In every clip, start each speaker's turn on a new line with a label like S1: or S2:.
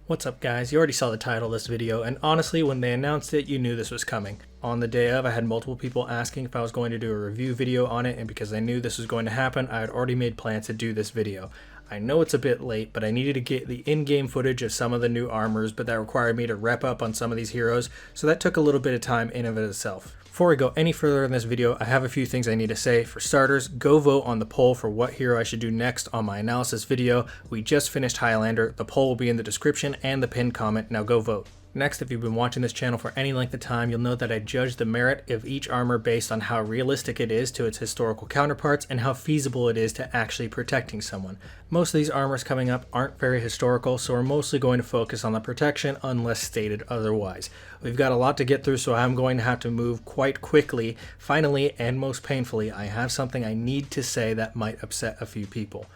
S1: What's up guys, you already saw the title of this video, and honestly when they announced it you knew this was coming. On the day of I had multiple people asking if I was going to do a review video on it, and because I knew this was going to happen I had already made plans to do this video. I know it's a bit late, but I needed to get the in-game footage of some of the new armors, but that required me to rep up on some of these heroes, so that took a little bit of time in of itself. Before we go any further in this video, I have a few things I need to say. For starters, go vote on the poll for what hero I should do next on my analysis video. We just finished Highlander. The poll will be in the description and the pinned comment. Now go vote. Next, if you've been watching this channel for any length of time, you'll know that I judge the merit of each armor based on how realistic it is to its historical counterparts and how feasible it is to actually protecting someone. Most of these armors coming up aren't very historical, so we're mostly going to focus on the protection unless stated otherwise. We've got a lot to get through, so I'm going to have to move quite quickly. Finally, and most painfully, I have something I need to say that might upset a few people.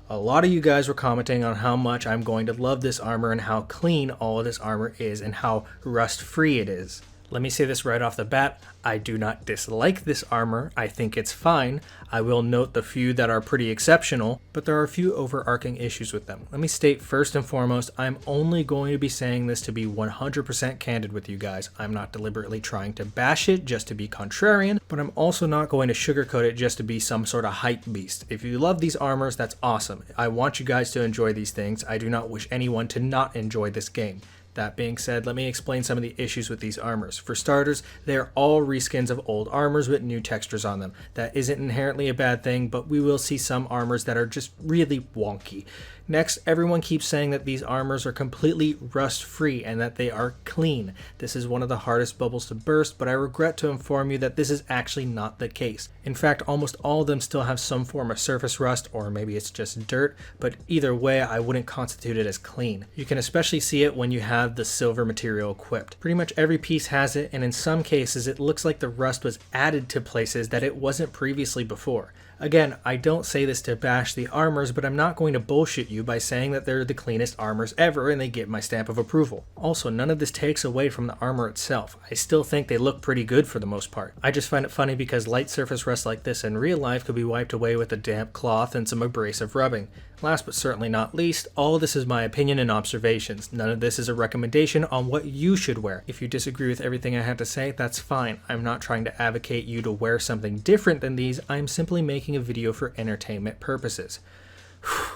S1: A lot of you guys were commenting on how much I'm going to love this armor and how clean all of this armor is and how rust-free it is. Let me say this right off the bat, I do not dislike this armor, I think it's fine. I will note the few that are pretty exceptional, but there are a few overarching issues with them. Let me state first and foremost, I'm only going to be saying this to be 100% candid with you guys. I'm not deliberately trying to bash it just to be contrarian, but I'm also not going to sugarcoat it just to be some sort of hype beast. If you love these armors, that's awesome. I want you guys to enjoy these things. I do not wish anyone to not enjoy this game. That being said, let me explain some of the issues with these armors. For starters, they are all reskins of old armors with new textures on them. That isn't inherently a bad thing, but we will see some armors that are just really wonky. Next, everyone keeps saying that these armors are completely rust-free and that they are clean. This is one of the hardest bubbles to burst, but I regret to inform you that this is actually not the case. In fact, almost all of them still have some form of surface rust, or maybe it's just dirt, but either way, I wouldn't constitute it as clean. You can especially see it when you have the silver material equipped. Pretty much every piece has it, and in some cases it looks like the rust was added to places that it wasn't previously before. Again, I don't say this to bash the armors, but I'm not going to bullshit you by saying that they're the cleanest armors ever and they get my stamp of approval. Also, none of this takes away from the armor itself. I still think they look pretty good for the most part. I just find it funny because light surface rust like this in real life could be wiped away with a damp cloth and some abrasive rubbing. Last but certainly not least, all of this is my opinion and observations. None of this is a recommendation on what you should wear. If you disagree with everything I have to say, that's fine. I'm not trying to advocate you to wear something different than these. I'm simply making a video for entertainment purposes.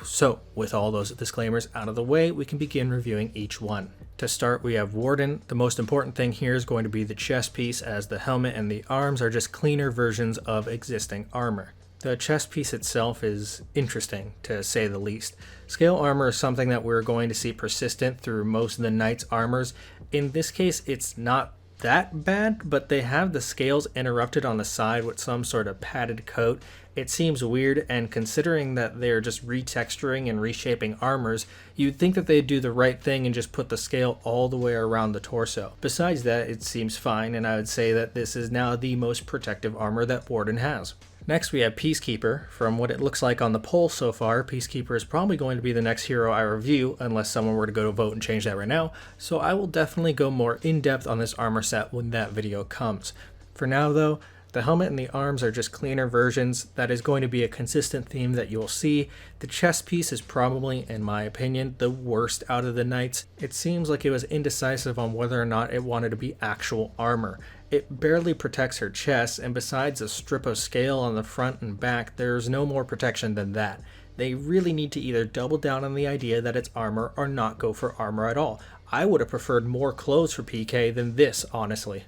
S1: So, with all those disclaimers out of the way, we can begin reviewing each one. To start, we have Warden. The most important thing here is going to be the chest piece, as the helmet and the arms are just cleaner versions of existing armor. The chest piece itself is interesting, to say the least. Scale armor is something that we're going to see persistent through most of the knight's armors. In this case, it's not that bad, but they have the scales interrupted on the side with some sort of padded coat. It seems weird, and considering that they're just retexturing and reshaping armors, you'd think that they'd do the right thing and just put the scale all the way around the torso. Besides that, it seems fine, and I would say that this is now the most protective armor that Warden has. Next we have Peacekeeper. From what it looks like on the poll so far, Peacekeeper is probably going to be the next hero I review, unless someone were to go to vote and change that right now, so I will definitely go more in-depth on this armor set when that video comes. For now though, the helmet and the arms are just cleaner versions. That is going to be a consistent theme that you'll see. The chest piece is probably, in my opinion, the worst out of the knights. It seems like it was indecisive on whether or not it wanted to be actual armor. It barely protects her chest, and besides a strip of scale on the front and back, there's no more protection than that. They really need to either double down on the idea that it's armor or not go for armor at all. I would have preferred more clothes for PK than this, honestly.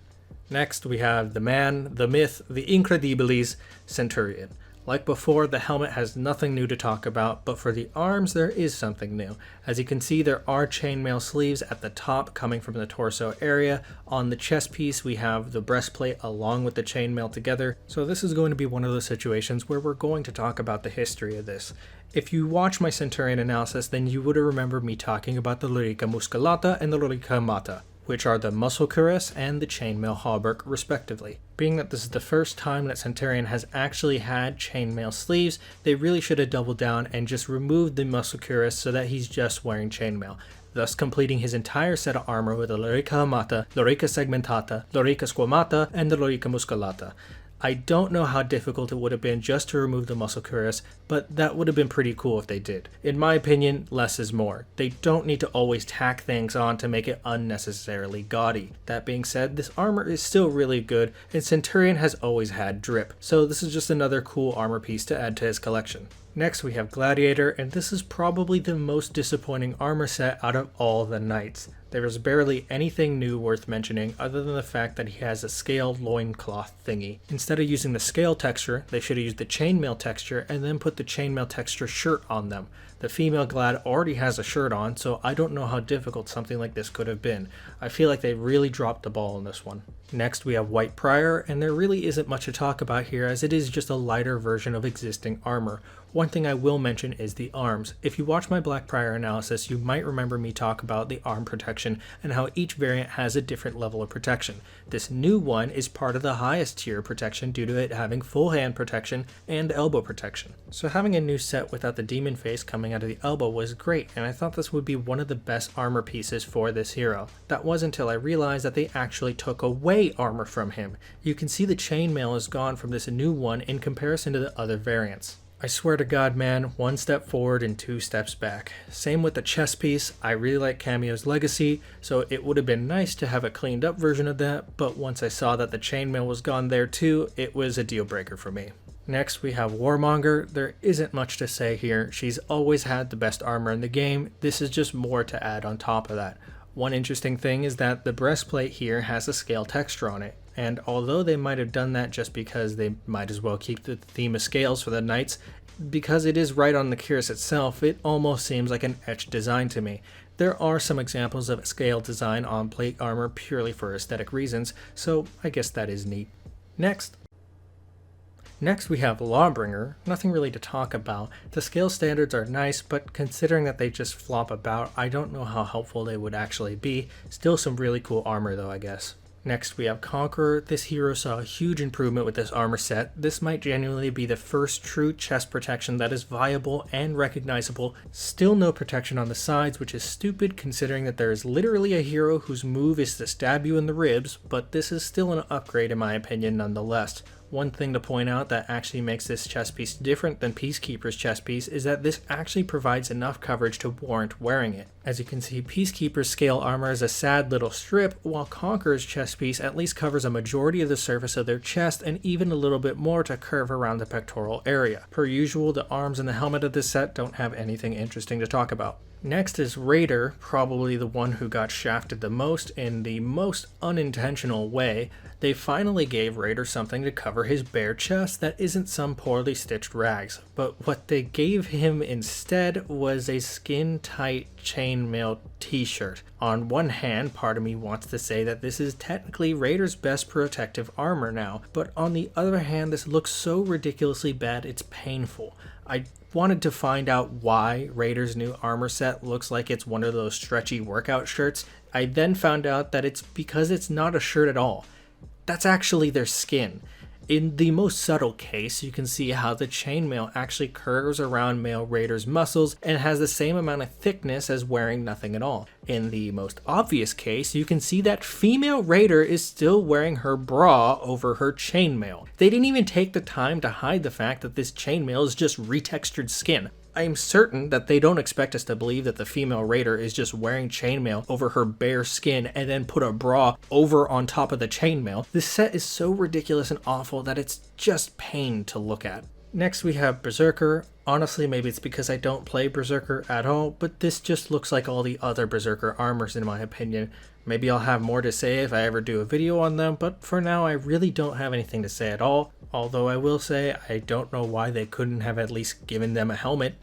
S1: Next, we have the man, the myth, the incredibilis, Centurion. Like before, the helmet has nothing new to talk about, but for the arms there is something new. As you can see, there are chainmail sleeves at the top coming from the torso area. On the chest piece, we have the breastplate along with the chainmail together. So this is going to be one of those situations where we're going to talk about the history of this. If you watch my Centurion analysis, then you would have remembered me talking about the lorica musculata and the lorica armata, which are the muscle cuirass and the chainmail hauberk respectively. Being that this is the first time that Centurion has actually had chainmail sleeves, they really should have doubled down and just removed the muscle cuirass so that he's just wearing chainmail, thus completing his entire set of armor with the lorica armata, lorica segmentata, lorica squamata, and the lorica musculata. I don't know how difficult it would have been just to remove the muscle cuirass, but that would have been pretty cool if they did. In my opinion, less is more. They don't need to always tack things on to make it unnecessarily gaudy. That being said, this armor is still really good, and Centurion has always had drip, so this is just another cool armor piece to add to his collection. Next we have Gladiator, and this is probably the most disappointing armor set out of all the knights. There is barely anything new worth mentioning other than the fact that he has a scaled loincloth thingy. Instead of using the scale texture, they should have used the chainmail texture and then put the chainmail texture shirt on them. The female Glad already has a shirt on, so I don't know how difficult something like this could have been. I feel like they really dropped the ball in this one. Next we have White Prior, and there really isn't much to talk about here as it is just a lighter version of existing armor. One thing I will mention is the arms. If you watch my Black Prior analysis, you might remember me talk about the arm protection and how each variant has a different level of protection. This new one is part of the highest tier protection due to it having full hand protection and elbow protection. So having a new set without the demon face coming out of the elbow was great, and I thought this would be one of the best armor pieces for this hero. That was until I realized that they actually took away armor from him. You can see the chainmail is gone from this new one in comparison to the other variants. I swear to God, man, one step forward and two steps back. Same with the chest piece. I really like Cameo's legacy, so it would have been nice to have a cleaned up version of that, but once I saw that the chainmail was gone there too, it was a deal breaker for me. Next we have Warmonger. There isn't much to say here. She's always had the best armor in the game. This is just more to add on top of that. One interesting thing is that the breastplate here has a scale texture on it. And although they might have done that just because they might as well keep the theme of scales for the knights, because it is right on the cuirass itself, it almost seems like an etched design to me. There are some examples of scale design on plate armor purely for aesthetic reasons, so I guess that is neat. Next we have Lawbringer. Nothing really to talk about. The scale standards are nice, but considering that they just flop about, I don't know how helpful they would actually be. Still some really cool armor though, I guess. Next we have Conqueror. This hero saw a huge improvement with this armor set. This might genuinely be the first true chest protection that is viable and recognizable. Still no protection on the sides, which is stupid considering that there is literally a hero whose move is to stab you in the ribs, but this is still an upgrade in my opinion nonetheless. One thing to point out that actually makes this chest piece different than Peacekeeper's chest piece is that this actually provides enough coverage to warrant wearing it. As you can see, Peacekeeper's scale armor is a sad little strip, while Conqueror's chest piece at least covers a majority of the surface of their chest and even a little bit more to curve around the pectoral area. Per usual, the arms and the helmet of this set don't have anything interesting to talk about. Next is Raider, probably the one who got shafted the most in the most unintentional way. They finally gave Raider something to cover his bare chest that isn't some poorly stitched rags, but what they gave him instead was a skin-tight chainmail t-shirt. On one hand, part of me wants to say that this is technically Raider's best protective armor now, but on the other hand, this looks so ridiculously bad it's painful. I wanted to find out why Raider's new armor set looks like it's one of those stretchy workout shirts. I then found out that it's because it's not a shirt at all. That's actually their skin. In the most subtle case, you can see how the chainmail actually curves around male Raider's muscles and has the same amount of thickness as wearing nothing at all. In the most obvious case, you can see that female Raider is still wearing her bra over her chainmail. They didn't even take the time to hide the fact that this chainmail is just retextured skin. I am certain that they don't expect us to believe that the female Raider is just wearing chainmail over her bare skin and then put a bra over on top of the chainmail. This set is so ridiculous and awful that it's just pain to look at. Next we have Berserker. Honestly, maybe it's because I don't play Berserker at all, but this just looks like all the other Berserker armors in my opinion. Maybe I'll have more to say if I ever do a video on them, but for now I really don't have anything to say at all. Although I will say I don't know why they couldn't have at least given them a helmet.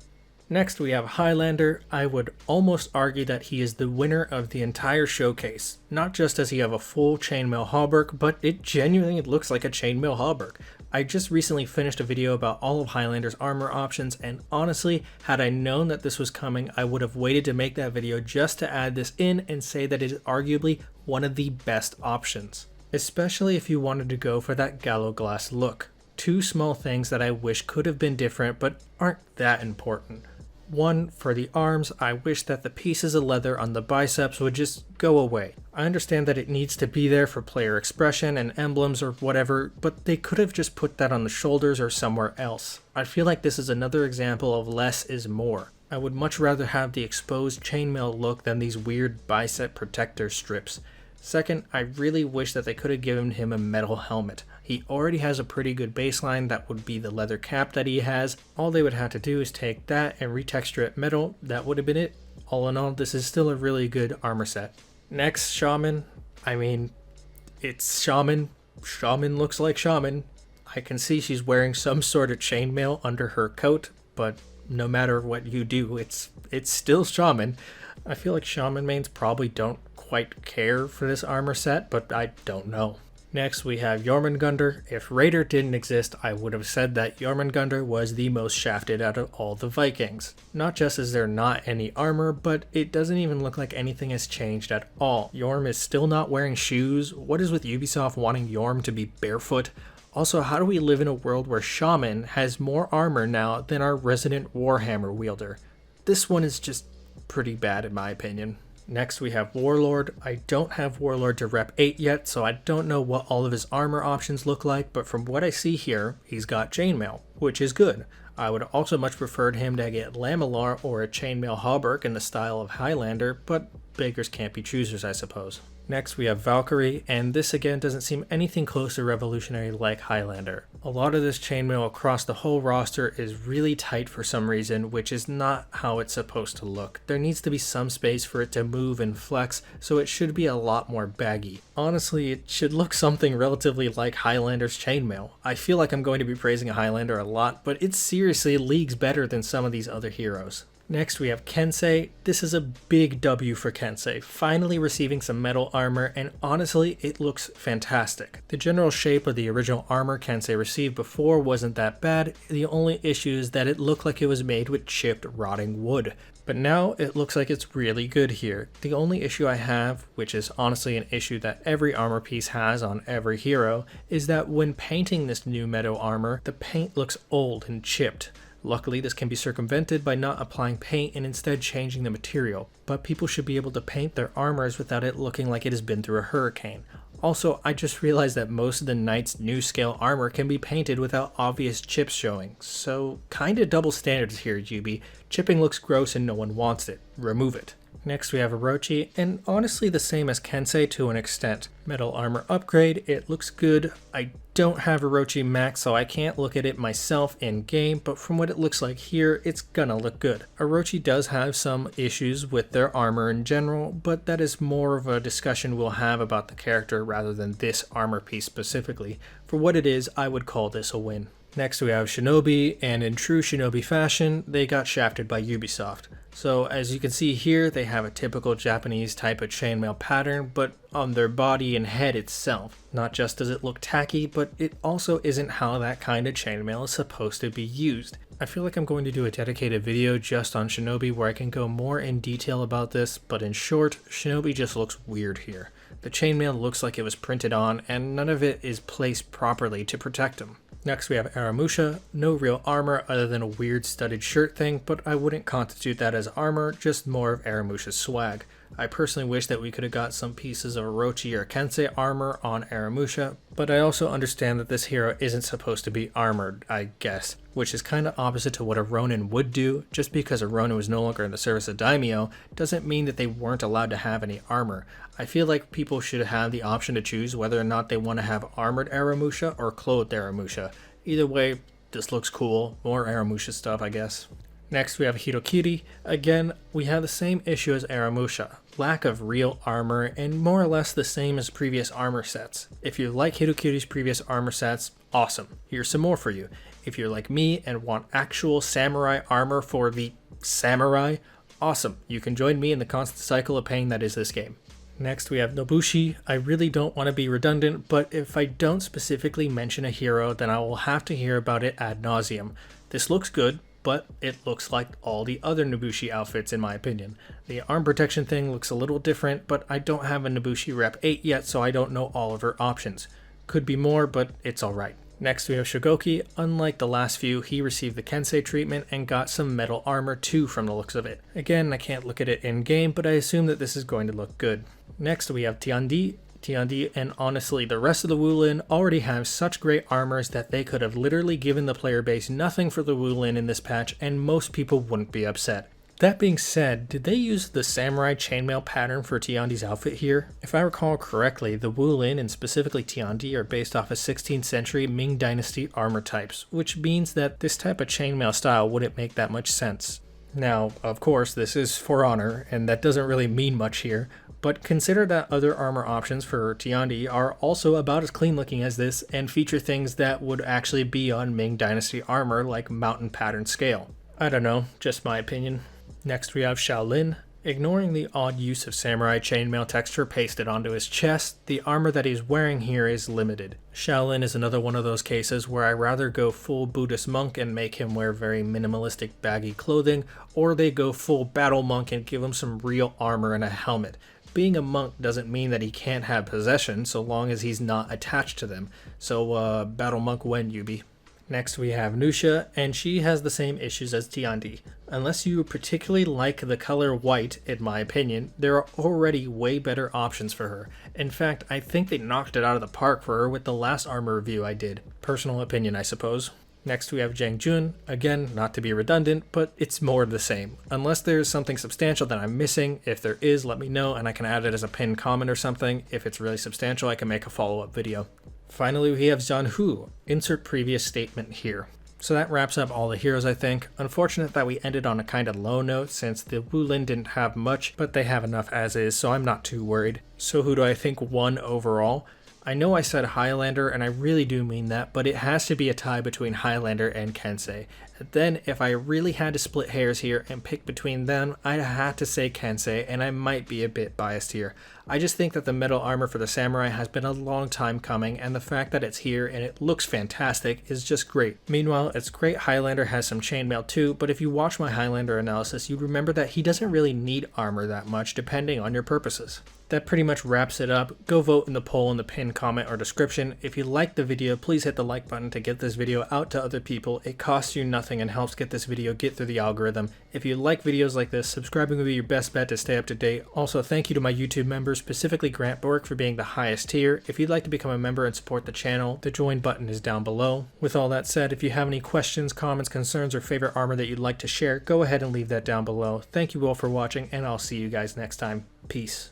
S1: Next we have Highlander. I would almost argue that he is the winner of the entire showcase. Not just does he have a full chainmail hauberk, but it genuinely looks like a chainmail hauberk. I just recently finished a video about all of Highlander's armor options, and honestly, had I known that this was coming, I would have waited to make that video just to add this in and say that it is arguably one of the best options. Especially if you wanted to go for that gallow glass look. Two small things that I wish could have been different but aren't that important. One, for the arms, I wish that the pieces of leather on the biceps would just go away. I understand that it needs to be there for player expression and emblems or whatever, but they could have just put that on the shoulders or somewhere else. I feel like this is another example of less is more. I would much rather have the exposed chainmail look than these weird bicep protector strips. Second, I really wish that they could have given him a metal helmet. He already has a pretty good baseline that would be the leather cap that he has. All they would have to do is take that and retexture it metal. That would have been it. All in all, this is still a really good armor set. Next, Shaman. I mean, it's Shaman. Shaman looks like Shaman. I can see she's wearing some sort of chainmail under her coat, but no matter what you do, it's still Shaman. I feel like Shaman mains probably don't quite care for this armor set, but I don't know. Next, we have Jörmungandr. If Raider didn't exist, I would have said that Jörmungandr was the most shafted out of all the Vikings. Not just is there not any armor, but it doesn't even look like anything has changed at all. Jorm is still not wearing shoes. What is with Ubisoft wanting Jorm to be barefoot? Also, how do we live in a world where Shaman has more armor now than our resident Warhammer wielder? This one is just pretty bad in my opinion. Next we have Warlord. I don't have Warlord to rep 8 yet, so I don't know what all of his armor options look like, but from what I see here, he's got chainmail, which is good. I would also much preferred him to get Lamellar or a chainmail hauberk in the style of Highlander, but beggars can't be choosers, I suppose. Next we have Valkyrie, and this again doesn't seem anything close to revolutionary like Highlander. A lot of this chainmail across the whole roster is really tight for some reason, which is not how it's supposed to look. There needs to be some space for it to move and flex, so it should be a lot more baggy. Honestly, it should look something relatively like Highlander's chainmail. I feel like I'm going to be praising a Highlander a lot, but it's seriously leagues better than some of these other heroes. Next we have Kensei. This is a big W for Kensei, finally receiving some metal armor, and honestly it looks fantastic. The general shape of the original armor Kensei received before wasn't that bad, the only issue is that it looked like it was made with chipped rotting wood. But now it looks like it's really good here. The only issue I have, which is honestly an issue that every armor piece has on every hero, is that when painting this new metal armor, the paint looks old and chipped. Luckily, this can be circumvented by not applying paint and instead changing the material, but people should be able to paint their armors without it looking like it has been through a hurricane. Also, I just realized that most of the knight's new scale armor can be painted without obvious chips showing, so kinda double standards here, Jubi. Chipping looks gross and no one wants it. Remove it. Next we have Orochi, and honestly the same as Kensei to an extent. Metal armor upgrade, it looks good. I don't have Orochi max, so I can't look at it myself in game, but from what it looks like here, it's gonna look good. Orochi does have some issues with their armor in general, but that is more of a discussion we'll have about the character rather than this armor piece specifically. For what it is, I would call this a win. Next we have Shinobi, and in true Shinobi fashion, they got shafted by Ubisoft. So as you can see here, they have a typical Japanese type of chainmail pattern, but on their body and head itself. Not just does it look tacky, but it also isn't how that kind of chainmail is supposed to be used. I feel like I'm going to do a dedicated video just on Shinobi where I can go more in detail about this, but in short, Shinobi just looks weird here. The chainmail looks like it was printed on, and none of it is placed properly to protect him. Next we have Aramusha, no real armor other than a weird studded shirt thing, but I wouldn't constitute that as armor, just more of Aramusha's swag. I personally wish that we could have got some pieces of Orochi or Kensei armor on Aramusha, but I also understand that this hero isn't supposed to be armored, I guess, which is kinda opposite to what a Ronin would do. Just because a Ronin was no longer in the service of Daimyo doesn't mean that they weren't allowed to have any armor. I feel like people should have the option to choose whether or not they want to have armored Aramusha or clothed Aramusha. Either way, this looks cool. More Aramusha stuff, I guess. Next we have Hitokiri. Again, we have the same issue as Aramusha. Lack of real armor and more or less the same as previous armor sets. If you like Hitokiri's previous armor sets, awesome. Here's some more for you. If you're like me and want actual samurai armor for the samurai, awesome. You can join me in the constant cycle of pain that is this game. Next we have Nobushi. I really don't want to be redundant, but if I don't specifically mention a hero, then I will have to hear about it ad nauseum. This looks good, but it looks like all the other Nobushi outfits in my opinion. The arm protection thing looks a little different, but I don't have a Nobushi rep 8 yet, so I don't know all of her options. Could be more, but it's alright. Next we have Shugoki. Unlike the last few, he received the Kensei treatment and got some metal armor too from the looks of it. Again, I can't look at it in game, but I assume that this is going to look good. Next we have Tiandi. And honestly, the rest of the Wulin already have such great armors that they could have literally given the player base nothing for the Wulin in this patch and most people wouldn't be upset. That being said, did they use the samurai chainmail pattern for Tiandi's outfit here? If I recall correctly, the Wulin and specifically Tiandi are based off of 16th century Ming Dynasty armor types, which means that this type of chainmail style wouldn't make that much sense. Now, of course, this is For Honor, and that doesn't really mean much here, but consider that other armor options for Tiandi are also about as clean looking as this and feature things that would actually be on Ming Dynasty armor like mountain pattern scale. I don't know, just my opinion. Next we have Shaolin. Ignoring the odd use of samurai chainmail texture pasted onto his chest, the armor that he's wearing here is limited. Shaolin is another one of those cases where I rather go full Buddhist monk and make him wear very minimalistic baggy clothing, or they go full battle monk and give him some real armor and a helmet. Being a monk doesn't mean that he can't have possession so long as he's not attached to them, so battle monk when Yubi. Next we have Nuxia, and she has the same issues as Tiandi. Unless you particularly like the color white, in my opinion, there are already way better options for her. In fact, I think they knocked it out of the park for her with the last armor review I did. Personal opinion, I suppose. Next we have Jiang Jun. Again, not to be redundant, but it's more of the same. Unless there's something substantial that I'm missing, if there is, let me know and I can add it as a pinned comment or something. If it's really substantial, I can make a follow-up video. Finally, we have Zhanhu. Insert previous statement here. So that wraps up all the heroes, I think. Unfortunate that we ended on a kind of low note since the Wulin didn't have much, but they have enough as is, so I'm not too worried. So who do I think won overall? I know I said Highlander, and I really do mean that, but it has to be a tie between Highlander and Kensei. Then, if I really had to split hairs here and pick between them, I'd have to say Kensei, and I might be a bit biased here. I just think that the metal armor for the samurai has been a long time coming, and the fact that it's here and it looks fantastic is just great. Meanwhile, it's great Highlander has some chainmail too, but if you watch my Highlander analysis, you'd remember that he doesn't really need armor that much depending on your purposes. That pretty much wraps it up. Go vote in the poll in the pinned comment or description. If you liked the video, please hit the like button to get this video out to other people. It costs you nothing and helps get this video get through the algorithm. If you like videos like this, subscribing will be your best bet to stay up to date. Also, thank you to my YouTube members, specifically Grant Bork for being the highest tier. If you'd like to become a member and support the channel, the join button is down below. With all that said, if you have any questions, comments, concerns, or favorite armor that you'd like to share, go ahead and leave that down below. Thank you all for watching, and I'll see you guys next time. Peace.